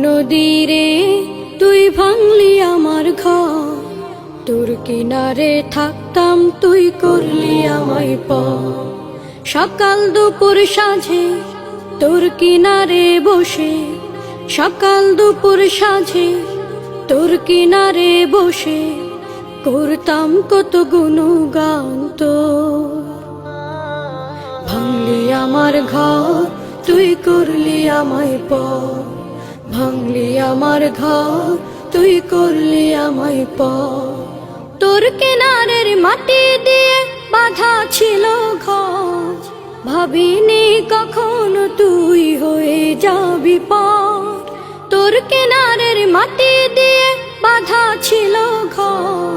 নদীরে তুই ভাঙলি আমার ঘর, তোর কিনারে থাকতাম তুই করলি আমায় পর। সকাল দুপুর সাঁঝে তোর কিনারে বসে, সকাল দুপুর সাঁঝে তোর কিনারে বসে করতাম কত গুণগান তোর। ভাঙলি আমার ঘর তুই করলি আমায় পর, ভাঙলি আমার ঘর তুই করলি আমায় পর। তোর কিনারের মাটি দিয়ে বাঁধা ছিল ঘর, ভাবিনি কখনো তুই হয়ে যাবি পর। তোর কিনারের মাটি দিয়ে বাঁধা ছিল ঘর,